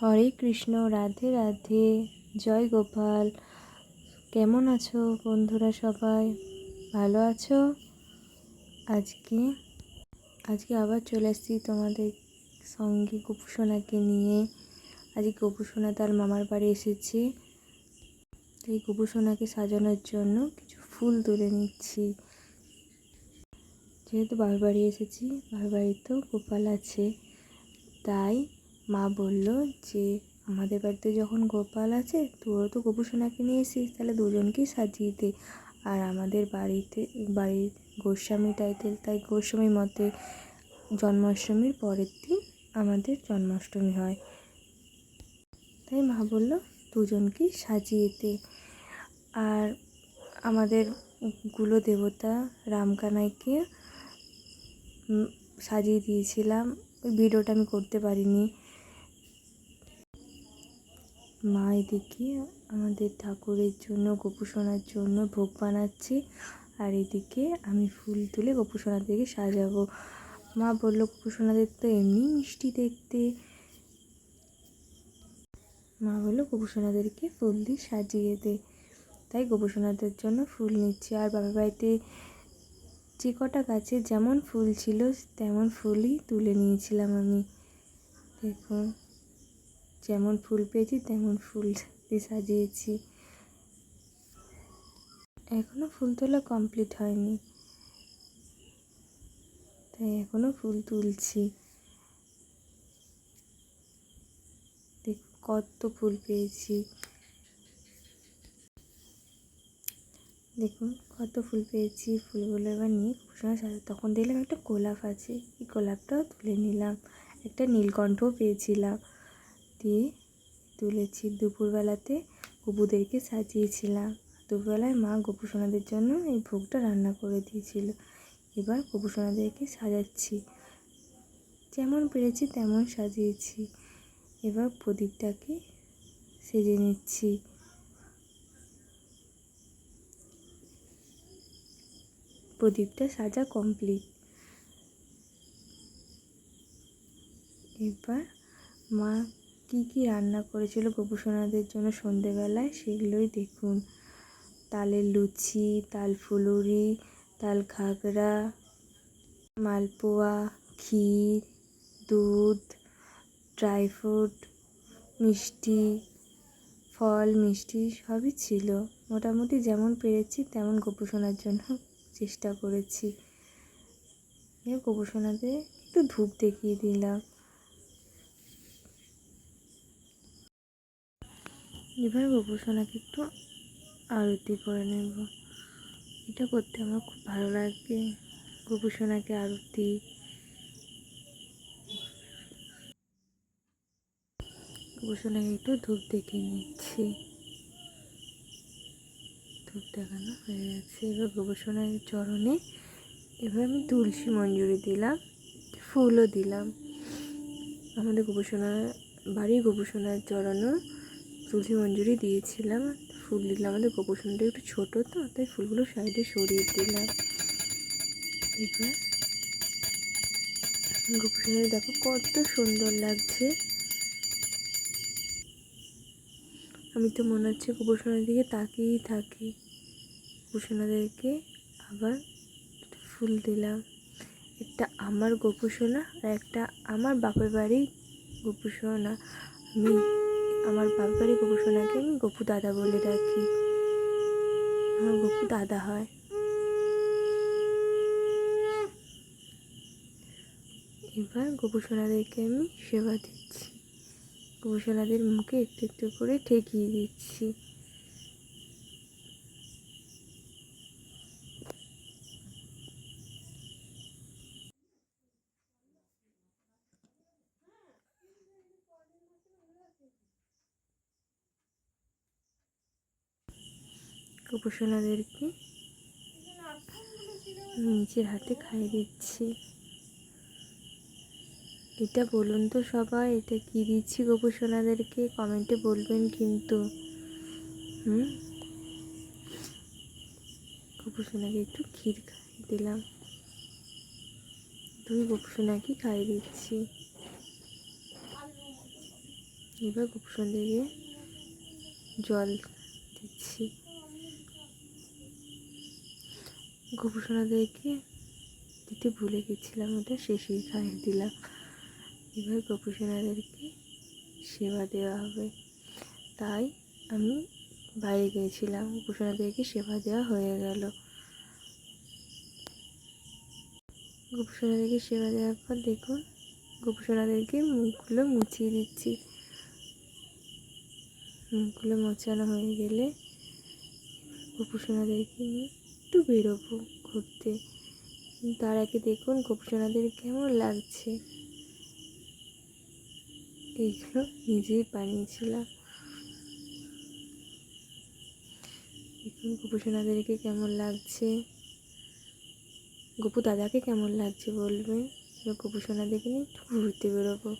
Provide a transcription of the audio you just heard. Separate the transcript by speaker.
Speaker 1: হরে কৃষ্ণ, রাধে রাধে, জয় গোপাল। কেমন আছো বন্ধুরা? সবাই ভালো আছো? আজকে আজকে আবার চলে এসেছি তোমাদের সঙ্গে গোপুসোনাকে নিয়ে। আজকে গোপুসোনা তার মামার বাড়ি এসেছে, তাই গোপুসোনাকে সাজানোর জন্য কিছু ফুল তুলে নিচ্ছি। যেহেতু বাবার বাড়ি এসেছি, বাবার বাড়িতেও গোপাল আছে, তাই মা বলল যে আমাদের বাড়িতে যখন গোপাল আছে, তোরও তো গোপুসোনাকে নিয়ে এসিস, তাহলে দুজনকেই সাজিয়ে দে। আর আমাদের বাড়ির গোস্বামী টাইটেল, তাই গোস্বামী মতে জন্মাষ্টমীর পরের দিন আমাদের জন্মাষ্টমী হয়, তাই মা বলল দুজনকেই সাজিয়ে দে। আর আমাদের কুলদেবতা রামকানাইকে সাজিয়ে দিয়েছিলাম, ওই ভিডিওটা আমি করতে পারিনি। মা এদিকে আমাদের ঠাকুরের জন্য, গোপুসোনার জন্য ভোগ বানাচ্ছি, আর এদিকে আমি ফুল তুলে গোপুসোনাদেরকে সাজাবো। মা বলল গোপুসোনাদের তো এমনি মিষ্টি দেখতে, মা বললো গোপুসোনাদেরকে ফুল দিয়ে সাজিয়ে দে, তাই গোপুসোনাদের জন্য ফুল নিচ্ছি। আর বাবার বাড়িতে যে কটা গাছে যেমন ফুল ছিল তেমন ফুলই তুলে নিয়েছিলাম আমি। দেখুন, যেমন ফুল পেয়েছি তেমন ফুল দিয়ে সাজিয়েছি। এখনও ফুল তোলা কমপ্লিট হয়নি, তাই এখনও ফুল তুলছি। দেখুন কত ফুল পেয়েছি, দেখুন কত ফুল পেয়েছি। ফুলগুলো এবার নিয়ে গোপুসোনা সাজা। তখন দেখলাম একটা গোলাপ আছে, এই গোলাপটাও তুলে নিলাম। একটা নীলকণ্ঠও পেয়েছিলাম, দিয়ে তুলেছি। দুপুরবেলাতে গপুদেরকে সাজিয়েছিলাম। দুপুরবেলায় মা গোপুসোনাদের জন্য এই ভোগটা রান্না করে দিয়েছিল। এবার গোপুসোনাদেরকে সাজাচ্ছি, যেমন পেরেছি তেমন সাজিয়েছি। এবার প্রদীপটাকে সেজে নিচ্ছি। প্রদীপটা সাজা কমপ্লিট। এবার মা কী কী রান্না করেছিল গোপুসোনাদের জন্য সন্ধেবেলায়, সেগুলোই দেখুন। তালের লুচি, তাল ফুলুরি, তাল ঘাগরা, মালপোয়া, ক্ষীর, দুধ, ড্রাই ফ্রুট, মিষ্টি, ফল মিষ্টি সবই ছিল। মোটামুটি যেমন পেরেছি তেমন গোপুসোনার জন্য চেষ্টা করেছি। গোপুসোনাদের একটু ধূপ দেখিয়ে দিলাম। এবার গোপুসোনাকে একটু আরতি করে নেব। এটা করতে আমার খুব ভালো লাগে, গোপুসোনাকে আরতি। গোপুসোনাকে একটু ধূপ দেখিয়ে নিচ্ছি। ধূপ দেখানো হয়ে গেছে। এবার গোপুসোনার চরণে এবার আমি তুলসী মঞ্জুরি দিলাম, ফুলও দিলাম। আমাদের বাড়ির গোপুসোনার চরণও তুলসী মঞ্জুরি দিয়েছিলাম, ফুল দিলাম। আমাদের গোপুসোনাটা একটু ছোটো তো, তাই ফুলগুলো সাইডে সরিয়ে দিলাম। এবার গোপুসোনাদের দেখো কত সুন্দর লাগছে। আমি তো মনে হচ্ছে গোপুসোনার দিকে তাকিয়েই থাকি। গোপুসোনাদেরকে আবার ফুল দিলাম। একটা আমার গোপুসোনা আর একটা আমার বাপের বাড়ির গোপুসোনা। আমি আমার বাপের বাড়ির গোপুসোনাকে আমি গপু দাদা বলে ডাকি, আমার গপু দাদা হয়। এবার গোপুসোনাদেরকে আমি সেবা দিচ্ছি, গোপুসোনাদের মুখে একটু একটু করে ঠেকিয়ে দিচ্ছি। গোপুসোনাদেরকে নিজের হাতে খাইয়ে দিচ্ছি। এটা বলুন তো সবাই, এটা কী দিচ্ছি গোপুসোনাদেরকে? কমেন্টে বলবেন কিন্তু। গোপুসোনাকে একটু ক্ষীর খাইয়ে দিলাম, দুই গোপুসোনাকে খাইয়ে দিচ্ছি। এবার গোপুসোনাদেরকে জল দিচ্ছি। গোপুসোনাদেরকে দিতে ভুলে গেছিলাম, ওটা শেষেই খাইয়ে দিলাম। এবার গোপুসোনাদেরকে সেবা দেওয়া হবে, তাই আমি বাইরে গিয়েছিলাম। গোপুসোনাদেরকে সেবা দেওয়া হয়ে গেল। গোপুসোনাদেরকে সেবা দেওয়ার পর দেখুন গোপুসোনাদেরকে মুখগুলো মুছিয়ে দিচ্ছি। মুখগুলো মোছানো হয়ে গেলে গোপুসোনাদেরকে নিয়ে একটু বেরোবো ঘুরতে। তার আগে দেখুন গোপুসোনাদের কেমন লাগছে। এইগুলো নিজেই বানিয়েছিলাম। দেখুন গোপুসোনাদেরকে কেমন লাগছে, গোপু দাদাকে কেমন লাগছে বলবেন। এবার গোপুসোনাদেরকে নিয়ে একটু ঘুরতে বেরোবো।